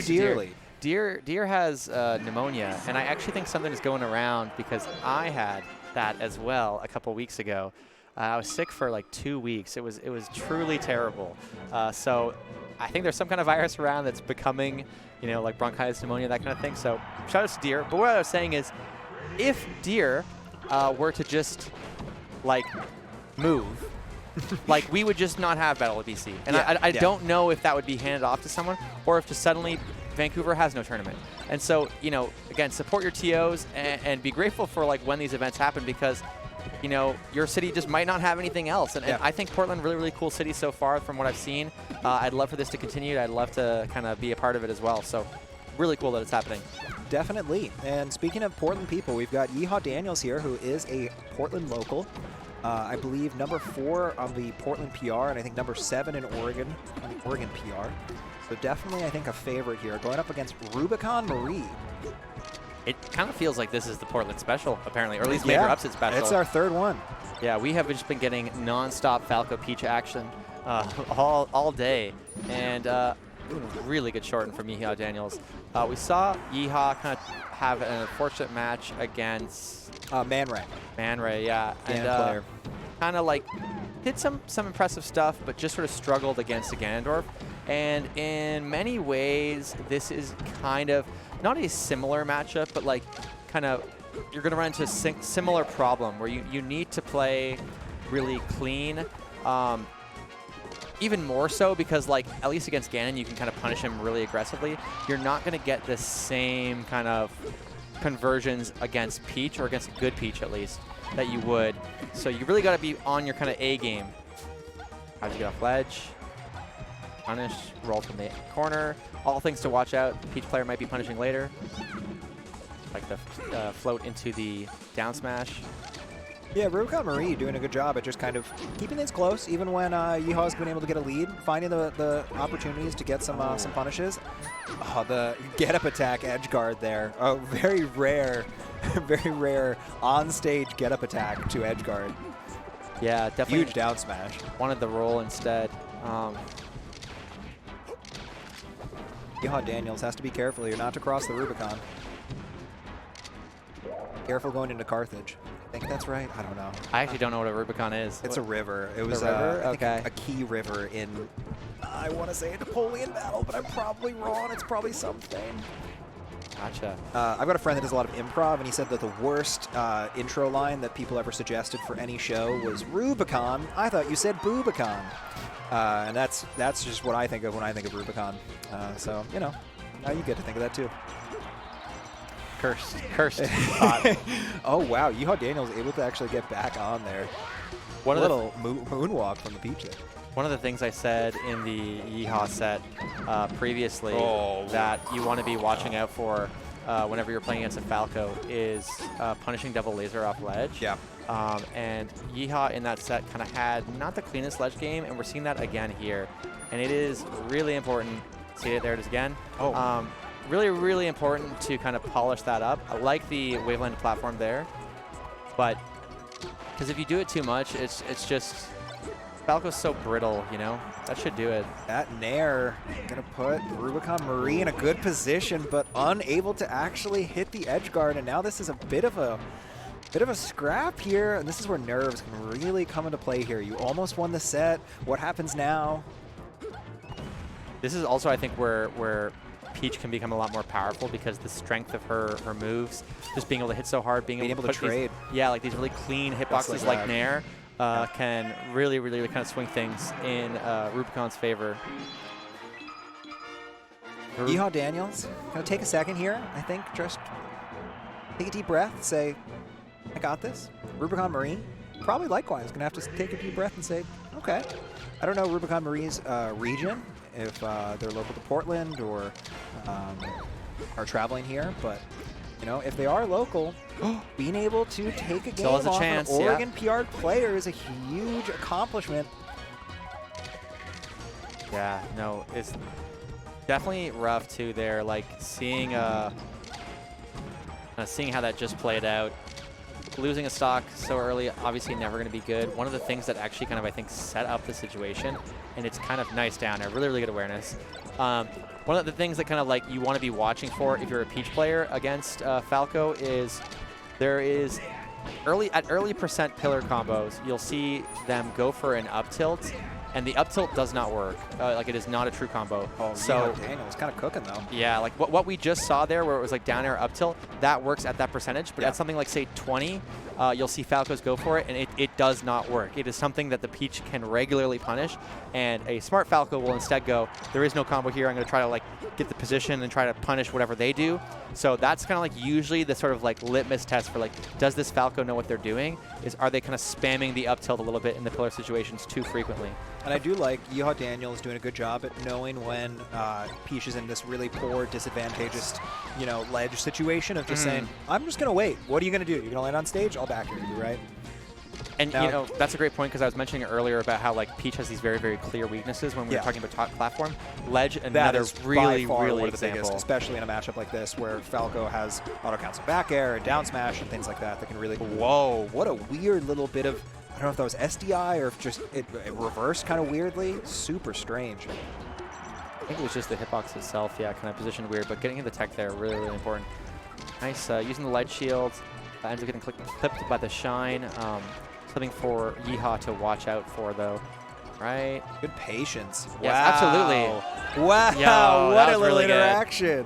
dearly. Deer has pneumonia, and I actually think something is going around because I had that as well a couple weeks ago. I was sick for like 2 weeks. It was truly terrible. So I think there's some kind of virus around that's becoming, you know, like bronchitis, pneumonia, that kind of thing. So shout out to Deer. But what I was saying is, if Deer were to just like move, like we would just not have Battle of BC. And I don't know if that would be handed off to someone or if just suddenly Vancouver has no tournament. And so, you know, again, support your TOs and be grateful for like when these events happen because, you know, your city just might not have anything else. And I think Portland, really, really cool city so far from what I've seen. I'd love for this to continue. I'd love to kind of be a part of it as well. So really cool that it's happening. Definitely. And speaking of Portland people, we've got YeehawDaniels here, who is a Portland local. I believe number 4 on the Portland PR, and I think number 7 in Oregon on the Oregon PR. So definitely, I think, a favorite here, going up against RubiconMarie. It kind of feels like this is the Portland special, apparently, or at least major upset special. It's our 3rd one. Yeah, we have just been getting non-stop Falco Peach action all day, and really good shorten from YeehawDaniels. We saw Yeehaw kind of have an unfortunate match against Man Ray, yeah, and kind of like did some impressive stuff, but just sort of struggled against the Ganondorf. And in many ways, this is kind of not a similar matchup, but like kind of you're going to run into a similar problem where you need to play really clean. Even more so because, like, at least against Ganon, you can kind of punish him really aggressively. You're not going to get the same kind of conversions against Peach, or against good Peach at least, that you would. So you really got to be on your kind of A game. How'd you get off ledge? Punish, roll from the corner. All things to watch out. Peach player might be punishing later. Like the float into the down smash. Yeah, RubiconMarie doing a good job at just kind of keeping things close, even when Yeehaw's been able to get a lead, finding the opportunities to get some punishes. Oh, the get-up attack edge guard there. Oh, very rare on-stage get-up attack to edge guard. Yeah, definitely. Huge down smash. Wanted the roll instead. YeehawDaniels has to be careful here not to cross the Rubicon. Careful going into Carthage. I think that's right. I don't know. I actually don't know what a Rubicon is. It's a river. It was I think a key river in, I want to say a Napoleon battle, but I'm probably wrong. It's probably something. Gotcha. I've got a friend that does a lot of improv, and he said that the worst intro line that people ever suggested for any show was Rubicon. I thought you said Boobicon. And that's just what I think of when I think of Rubicon. So, you know, now you get to think of that too. Cursed. Oh, wow. YeehawDaniels able to actually get back on there. One little moonwalk from the Peach there. One of the things I said in the Yeehaw set previously that you want to be watching out for whenever you're playing against a Falco is punishing double laser off ledge. Yeah. And Yeehaw in that set kind of had not the cleanest ledge game, and we're seeing that again here. And it is really important. See it? There it is again. Oh. Really, really important to kind of polish that up. I like the wavelength platform there, but because if you do it too much, it's just Falco's so brittle, you know? That should do it. That Nair going to put RubiconMarie in a good position, but unable to actually hit the edge guard. And now this is a bit of a scrap here, and this is where nerves can really come into play here. You almost won the set. What happens now? This is also, I think, where Peach can become a lot more powerful because the strength of her moves, just being able to hit so hard, being able to trade. Like these really clean hitboxes like Nair can really, really kind of swing things in Rubicon's favor. YeehawDaniels, gonna take a second here, I think, just take a deep breath, say, I got this. RubiconMarie, probably likewise, gonna have to take a deep breath and say, okay. I don't know RubiconMarie's region, if they're local to Portland or are traveling here, but you know, if they are local, being able to take a game off an Oregon PR player is a huge accomplishment. Yeah, no, it's definitely rough too there, like seeing how that just played out. Losing a stock so early, obviously never going to be good. One of the things that actually kind of, I think, set up the situation, and it's kind of nice down there, really, really good awareness. One of the things that kind of like you want to be watching for if you're a Peach player against Falco is there is early percent pillar combos, you'll see them go for an up tilt, and the up tilt does not work. Like, it is not a true combo. Oh, so Daniels kind of cooking, though. Yeah, like what we just saw there where it was like down air up tilt, that works at that percentage, but at something like, say, 20, you'll see Falcos go for it, and it does not work. It is something that the Peach can regularly punish, and a smart Falco will instead go, there is no combo here, I'm going to try to like get the position and try to punish whatever they do. So that's kind of like usually the sort of like litmus test for like, does this Falco know what they're doing? Are they kind of spamming the up tilt a little bit in the pillar situations too frequently? And I do like YeehawDaniels doing a good job at knowing when Peach is in this really poor, disadvantageous, ledge situation of just saying, I'm just going to wait. What are you going to do? You're going to land on stage? I'll back you, right? And, now, that's a great point, because I was mentioning earlier about how, like, Peach has these very, very clear weaknesses when we were talking about top platform. Ledge, another really example. Biggest, especially in a matchup like this where Falco has auto-cancel back air and down smash and things like that that can really... Whoa, what a weird little bit of... I don't know if that was SDI or if just it reversed kind of weirdly. Super strange. I think it was just the hitbox itself, kind of positioned weird, but getting in the tech there, really, really important. Nice, using the ledge shield, ends up getting clipped by the shine. Something for Yeehaw to watch out for, though. Right? Good patience. Yes, wow. absolutely. Wow, Yo, what a little really interaction. Good.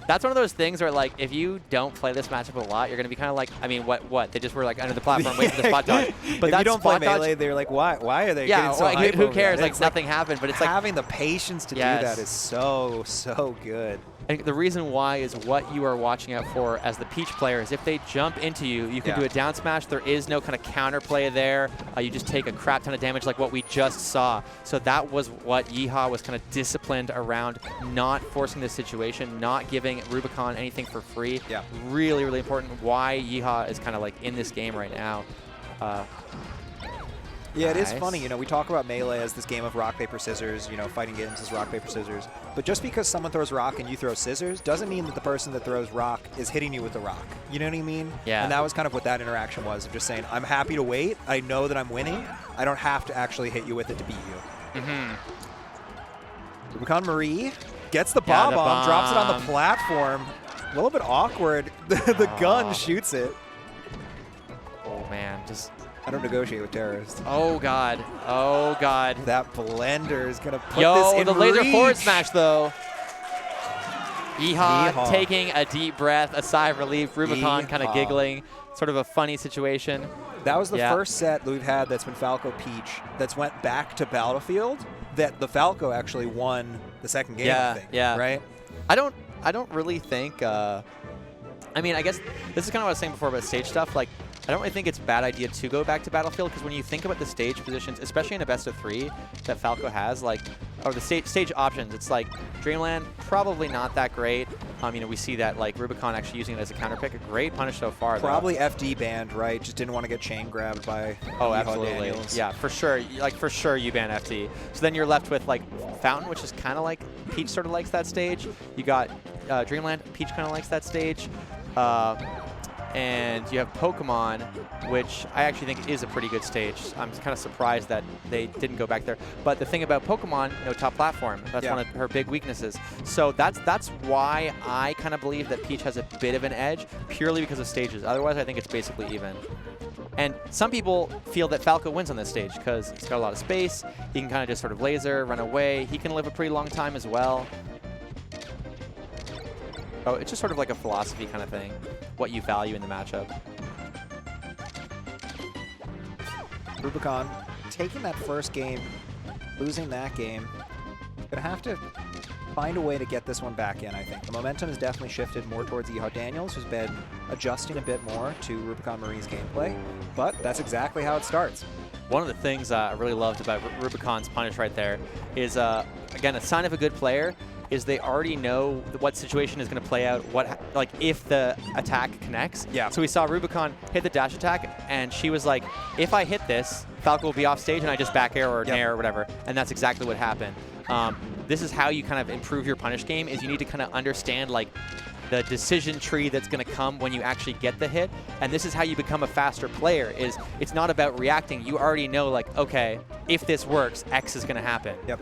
That's one of those things where, like, if you don't play this matchup a lot, you're going to be kind of like, I mean, what? They just were, like, under the platform waiting for the spot dodge. But if you don't play Melee, they're like, why are they getting so hype who cares? That? Like, nothing happened. But it's like having the patience to do that is so good. And the reason why is what you are watching out for as the Peach player is if they jump into you, you can do a down smash. There is no kind of counterplay there. You just take a crap ton of damage like what we just saw. So that was what Yeehaw was kind of disciplined around, not forcing this situation, not giving Rubicon anything for free. Yeah. Really, really important why Yeehaw is kind of like in this game right now. Yeah, it is funny. We talk about Melee as this game of rock, paper, scissors, fighting games as rock, paper, scissors. But just because someone throws rock and you throw scissors doesn't mean that the person that throws rock is hitting you with the rock. You know what I mean? Yeah. And that was kind of what that interaction was, of just saying, I'm happy to wait. I know that I'm winning. I don't have to actually hit you with it to beat you. RubiconMarie gets the bomb, drops it on the platform. A little bit awkward. The gun shoots it. Oh, man. Just... I don't negotiate with terrorists. Oh, God. Oh, God. That blender is going to put this in the laser reach. forward smash, though. Yeehaw taking a deep breath, a sigh of relief. Rubicon kind of giggling. Sort of a funny situation. That was the first set that we've had that's been Falco Peach that's went back to Battlefield that the Falco actually won the second game, I think, right? I don't really think... I mean, I guess this is kind of what I was saying before about stage stuff. Like, I don't really think it's a bad idea to go back to Battlefield, because when you think about the stage positions, especially in a best of 3 that Falco has, like, or the stage options, it's like Dreamland, probably not that great. We see that, like, Rubicon actually using it as a counter pick. A great punish so far, probably FD banned, right? Just didn't want to get chain grabbed by absolutely. YeehawDaniels. Yeah, for sure. Like, for sure you ban FD. So then you're left with, like, Fountain, which is kind of like Peach sort of likes that stage. You got Dreamland, Peach kind of likes that stage. And you have Pokemon, which I actually think is a pretty good stage. I'm kind of surprised that they didn't go back there. But the thing about Pokemon, no top platform. That's one of her big weaknesses. So that's why I kind of believe that Peach has a bit of an edge, purely because of stages. Otherwise, I think it's basically even. And some people feel that Falco wins on this stage because he's got a lot of space. He can kind of just sort of laser, run away. He can live a pretty long time as well. Oh, it's just sort of like a philosophy kind of thing, what you value in the matchup. Rubicon taking that first game, losing that game, gonna have to find a way to get this one back in, I think. The momentum has definitely shifted more towards YeehawDaniels, who's been adjusting a bit more to RubiconMarie's gameplay, but that's exactly how it starts. One of the things I really loved about Rubicon's punish right there is, again, a sign of a good player is they already know what situation is going to play out, like if the attack connects. Yeah. So we saw Rubicon hit the dash attack, and she was like, if I hit this, Falco will be off stage and I just back air or nair or whatever. And that's exactly what happened. This is how you kind of improve your punish game, is you need to kind of understand like the decision tree that's going to come when you actually get the hit. And this is how you become a faster player, is it's not about reacting. You already know, like, okay, if this works, X is going to happen. Yep.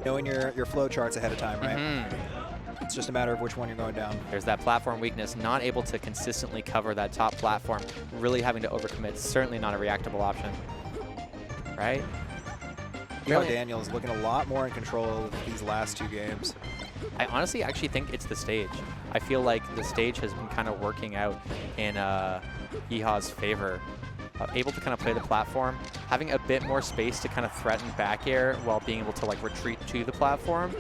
knowing your flow charts ahead of time, right? Mm-hmm. It's just a matter of which one you're going down. There's that platform weakness, not able to consistently cover that top platform, really having to overcommit. Certainly not a reactable option, right? YeehawDaniels looking a lot more in control of these last 2 games. I honestly actually think it's the stage. I feel like the stage has been kind of working out in Yeehaw's favor. Able to kind of play the platform, having a bit more space to kind of threaten back air while being able to like retreat to the platform.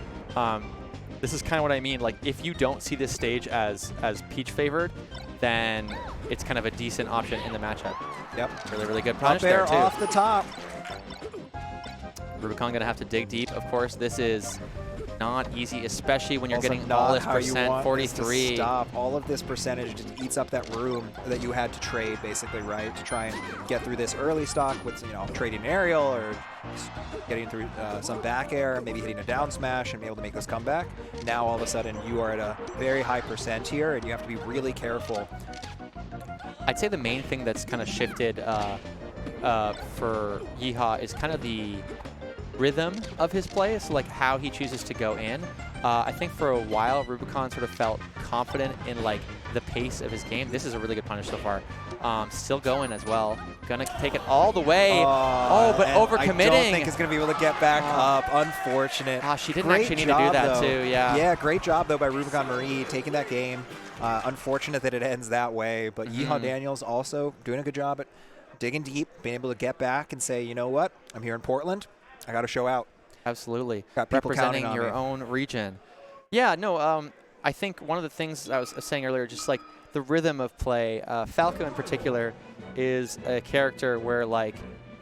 This is kind of what I mean. Like, if you don't see this stage as Peach favored, then it's kind of a decent option in the matchup. Yep. Really, really good Up punish air there, too. off the top. Rubicon going to have to dig deep, of course. This is not easy, especially when you're Also getting not all this how you percent, want 43. This to stop. All of this percentage just eats up that room that you had to trade, basically, right? To try and get through this early stock with, you know, trading an aerial or getting through some back air, maybe hitting a down smash and be able to make this comeback. Now, all of a sudden, you are at a very high percent here, and you have to be really careful. I'd say the main thing that's kind of shifted for Yeehaw is kind of the rhythm of his play, so like how he chooses to go in. I think for a while Rubicon sort of felt confident in like the pace of his game. This is a really good punish so far. Still going as well. Gonna take it all the way. But overcommitting. I don't think he's gonna be able to get back up. Unfortunate. She didn't actually need to do that too. Yeah. Yeah, great job though by RubiconMarie taking that game. Unfortunate that it ends that way, but YeehawDaniels also doing a good job at digging deep, being able to get back and say, you know what, I'm here in Portland. I got to show out. Absolutely. Got people representing counting on your me. own region. Yeah, no, I think one of the things I was saying earlier, just like the rhythm of play, Falco in particular is a character where like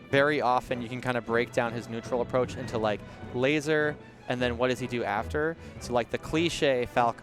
very often you can kind of break down his neutral approach into like laser, and then what does he do after? So like the cliche Falco